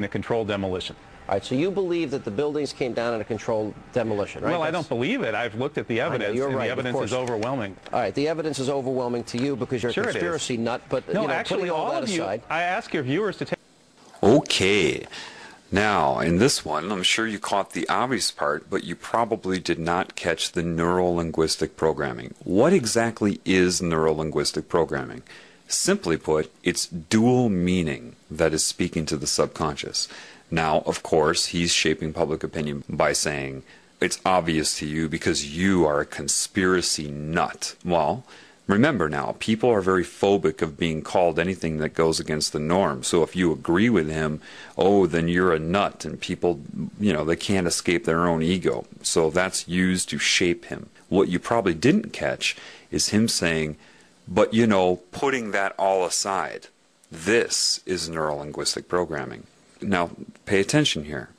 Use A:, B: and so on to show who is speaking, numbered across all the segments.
A: a controlled demolition.
B: All right, so you believe that the buildings came down in a controlled demolition, right?
A: Well, I don't believe it. I've looked at the evidence,
B: you're
A: and
B: right,
A: the evidence is overwhelming.
B: All right, the evidence is overwhelming to you because you're
A: Sure
B: a conspiracy nut, but
A: no,
B: you know,
A: actually,
B: putting all that
A: of you,
B: aside.
A: I ask your viewers to take...
C: Okay. Now, in this one, I'm sure you caught the obvious part, but you probably did not catch the neuro-linguistic programming. What exactly is neuro-linguistic programming? Simply put, it's dual meaning that is speaking to the subconscious. Now, of course, he's shaping public opinion by saying, it's obvious to you because you are a conspiracy nut. Well, remember now, people are very phobic of being called anything that goes against the norm. So if you agree with him, oh, then you're a nut. And people, you know, they can't escape their own ego. So that's used to shape him. What you probably didn't catch is him saying, but, you know, putting that all aside, this is neuro-linguistic programming. Now, pay attention here.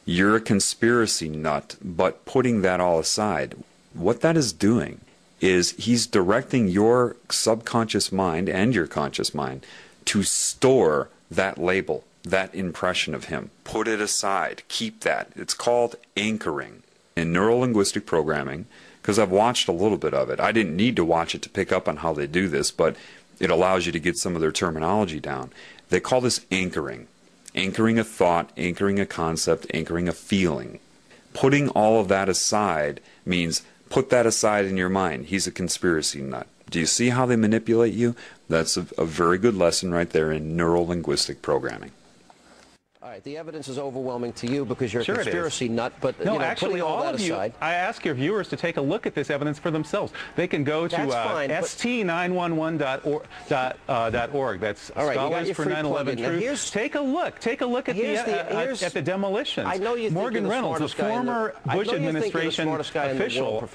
C: You're a conspiracy nut, but putting that all aside, what that is doing is he's directing your subconscious mind and your conscious mind to store that label, that impression of him. Put it aside. Keep that. It's called anchoring. In neuro-linguistic programming, because I've watched a little bit of it. I didn't need to watch it to pick up on how they do this, but it allows you to get some of their terminology down. They call this anchoring. Anchoring a thought, anchoring a concept, anchoring a feeling. Putting all of that aside means put that aside in your mind. He's a conspiracy nut. Do you see how they manipulate you? That's a very good lesson right there in neuro-linguistic programming.
B: All right, the evidence is overwhelming to you because you're a
A: Sure
B: conspiracy nut, but
A: no,
B: you know,
A: actually,
B: putting all that
A: of you,
B: aside.
A: I ask your viewers to take a look at this evidence for themselves. They can go to st911.org. That's
B: all right,
A: Scholars for 9/11 Truth. Take a look. Take a look at the demolitions.
B: I know you think
A: Morgan Reynolds, the former Bush administration official.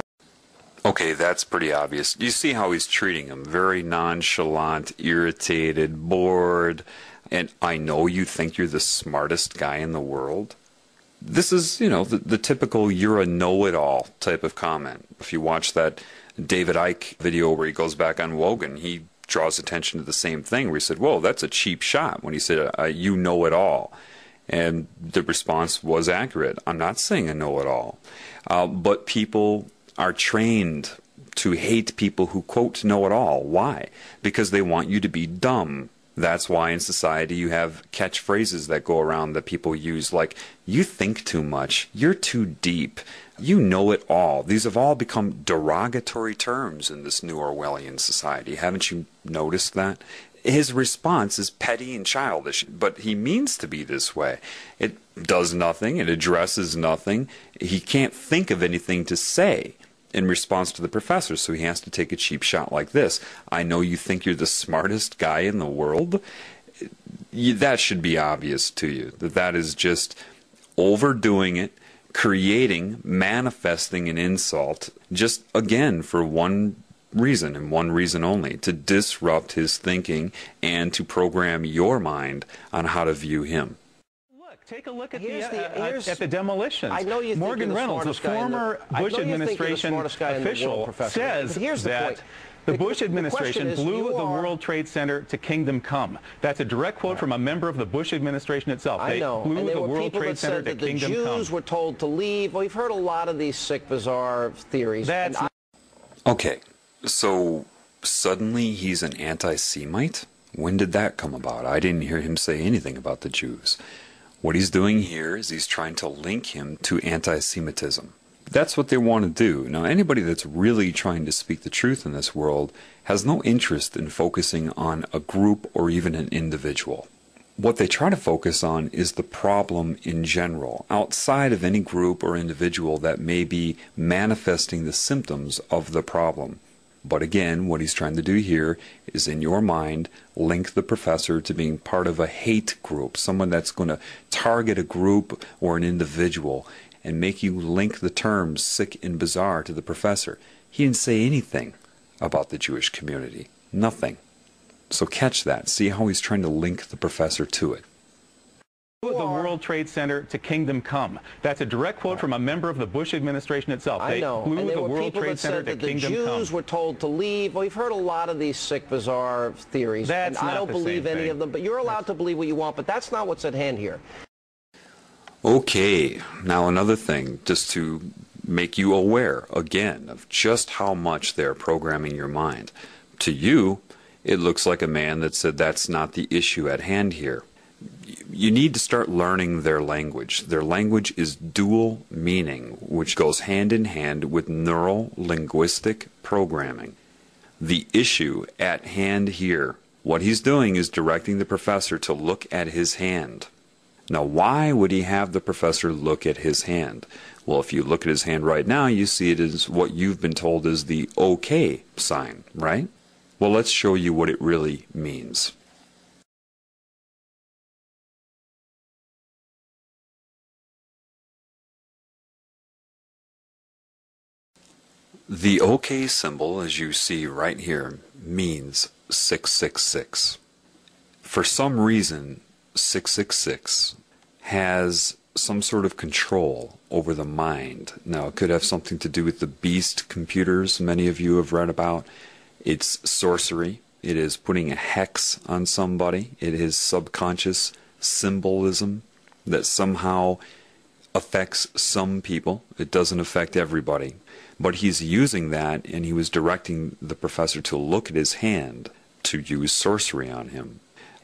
C: Okay, that's pretty obvious. You see how he's treating him. Very nonchalant, irritated, bored. And I know you think you're the smartest guy in the world. This is, you know, the typical you're a know-it-all type of comment. If you watch that David Icke video where he goes back on Wogan, he draws attention to the same thing where he said, whoa, that's a cheap shot when he said, you know it all. And the response was accurate. I'm not saying a know-it-all. But people are trained to hate people who, quote, know-it-all. Why? Because they want you to be dumb. That's why in society you have catchphrases that go around that people use like, you think too much, you're too deep, you know it all. These have all become derogatory terms in this new Orwellian society. Haven't you noticed that? His response is petty and childish, but he means to be this way. It does nothing, it addresses nothing. He can't think of anything to say in response to the professor, so he has to take a cheap shot like this. I know you think you're the smartest guy in the world. That should be obvious to you, that is just overdoing it, creating, manifesting an insult, just again for one reason and one reason only, to disrupt his thinking and to program your mind on how to view him.
A: Take a look at the demolitions.
B: I know you think
A: Morgan Reynolds, the former Bush administration official, says that the Bush administration blew the World Trade Center to kingdom come. That's a direct quote from a member of the Bush administration itself.
B: I know.
A: They blew the World Trade Center to kingdom come.
B: The Jews were told to leave. Well, we've heard a lot of these sick, bizarre theories.
C: Okay, so suddenly he's an anti-Semite? When did that come about? I didn't hear him say anything about the Jews. What he's doing here is he's trying to link him to anti-Semitism. That's what they want to do. Now, anybody that's really trying to speak the truth in this world has no interest in focusing on a group or even an individual. What they try to focus on is the problem in general, outside of any group or individual that may be manifesting the symptoms of the problem. But again, what he's trying to do here is, in your mind, link the professor to being part of a hate group, someone that's going to target a group or an individual and make you link the terms sick and bizarre to the professor. He didn't say anything about the Jewish community. Nothing. So catch that. See how he's trying to link the professor to it.
A: The World Trade Center to kingdom come. That's a direct quote from a member of the Bush administration itself.
B: I know.
A: They blew the World Trade Center to kingdom come. The Jews were told to leave. Well, we've heard a lot of these sick, bizarre theories. And I don't believe any of them, but you're allowed to believe what you want, but that's not what's at hand here.
C: Okay, now another thing, just to make you aware, again, of just how much they're programming your mind. To you, it looks like a man that said that's not the issue at hand here. You need to start learning their language. Their language is dual meaning, which goes hand in hand with neuro-linguistic programming. The issue at hand here, what he's doing is directing the professor to look at his hand. Now, why would he have the professor look at his hand? Well, if you look at his hand right now, you see it as what you've been told is the OK sign, right? Well, let's show you what it really means. The OK symbol, as you see right here, means 666. For some reason, 666 has some sort of control over the mind. Now, it could have something to do with the beast computers many of you have read about. It's sorcery. It is putting a hex on somebody. It is subconscious symbolism that somehow affects some people. It doesn't affect everybody. But he's using that, and he was directing the professor to look at his hand to use sorcery on him.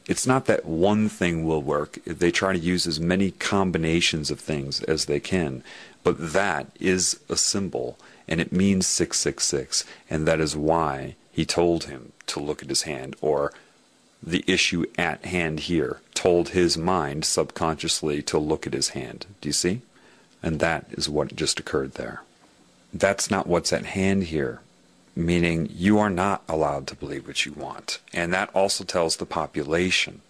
C: It's not that one thing will work. They try to use as many combinations of things as they can. But that is a symbol, and it means 666, and that is why he told him to look at his hand, or the issue at hand here told his mind subconsciously to look at his hand. Do you see? And that is what just occurred there. That's not what's at hand here, meaning you are not allowed to believe what you want. And that also tells the population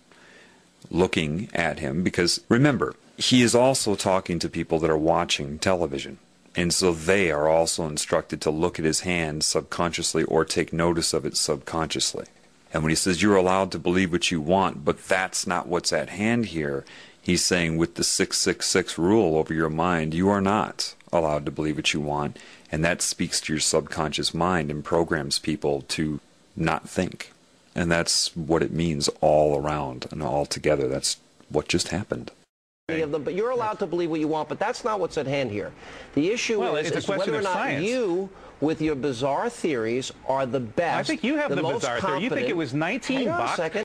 C: looking at him, because remember, he is also talking to people that are watching television. And so they are also instructed to look at his hand subconsciously or take notice of it subconsciously. And when he says you're allowed to believe what you want, but that's not what's at hand here, he's saying with the 666 rule over your mind, you are not allowed to believe what you want, and that speaks to your subconscious mind and programs people to not think. And that's what it means all around and all together. That's what just happened.
B: But you're allowed to believe what you want, but that's not what's at hand here. The issue is whether or not you, with your bizarre theories, are the best.
A: I think you have the bizarre theory. You think it was 19 bucks?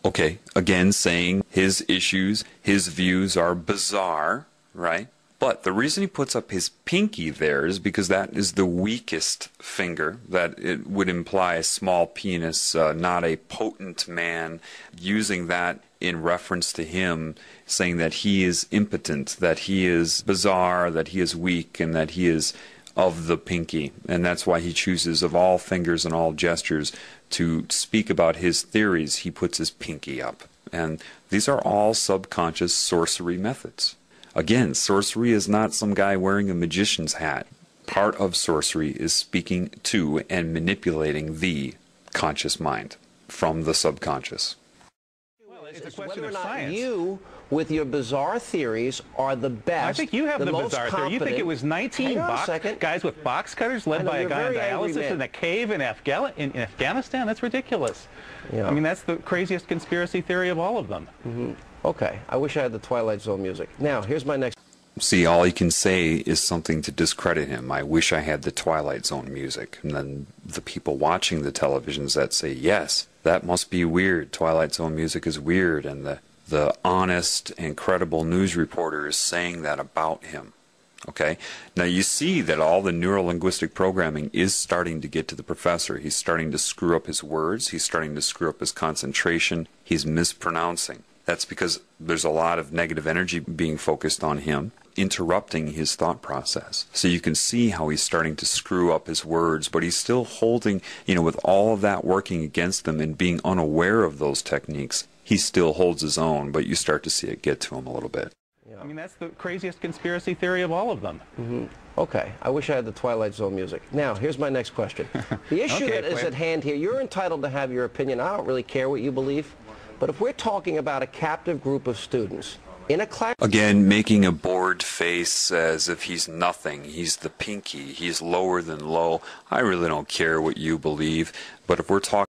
C: Okay, again saying his issues, his views are bizarre, right? But the reason he puts up his pinky there is because that is the weakest finger, that it would imply a small penis, not a potent man, using that in reference to him, saying that he is impotent, that he is bizarre, that he is weak, and that he is of the pinky. And that's why he chooses, of all fingers and all gestures, to speak about his theories, he puts his pinky up. And these are all subconscious sorcery methods. Again, sorcery is not some guy wearing a magician's hat. Part of sorcery is speaking to and manipulating the conscious mind from the subconscious.
B: Well, it's a question of science. You, with your bizarre theories, are the best.
A: I think you have the bizarre theory. You think it was 19 guys with box cutters led by a guy on dialysis in a cave in Afghanistan? That's ridiculous. Yeah. I mean, that's the craziest conspiracy theory of all of them.
B: Mm-hmm. Okay, I wish I had the Twilight Zone music. Now, here's my next...
C: See, all he can say is something to discredit him. I wish I had the Twilight Zone music. And then the people watching the televisions that say, yes, that must be weird. Twilight Zone music is weird. And the honest and credible news reporter is saying that about him. Okay? Now you see that all the neuro-linguistic programming is starting to get to the professor. He's starting to screw up his words. He's starting to screw up his concentration. He's mispronouncing. That's because there's a lot of negative energy being focused on him, interrupting his thought process. So you can see how he's starting to screw up his words, but he's still holding, with all of that working against him and being unaware of those techniques, he still holds his own, but you start to see it get to him a little bit.
A: Yeah. I mean, that's the craziest conspiracy theory of all of them.
B: Mm-hmm. Okay, I wish I had the Twilight Zone music. Now, here's my next question. The issue that is at hand here, you're entitled to have your opinion. I don't really care what you believe. But if we're talking about a captive group of students in a class...
C: Again, making a bored face as if he's nothing. He's the pinky. He's lower than low. I really don't care what you believe. But if we're talking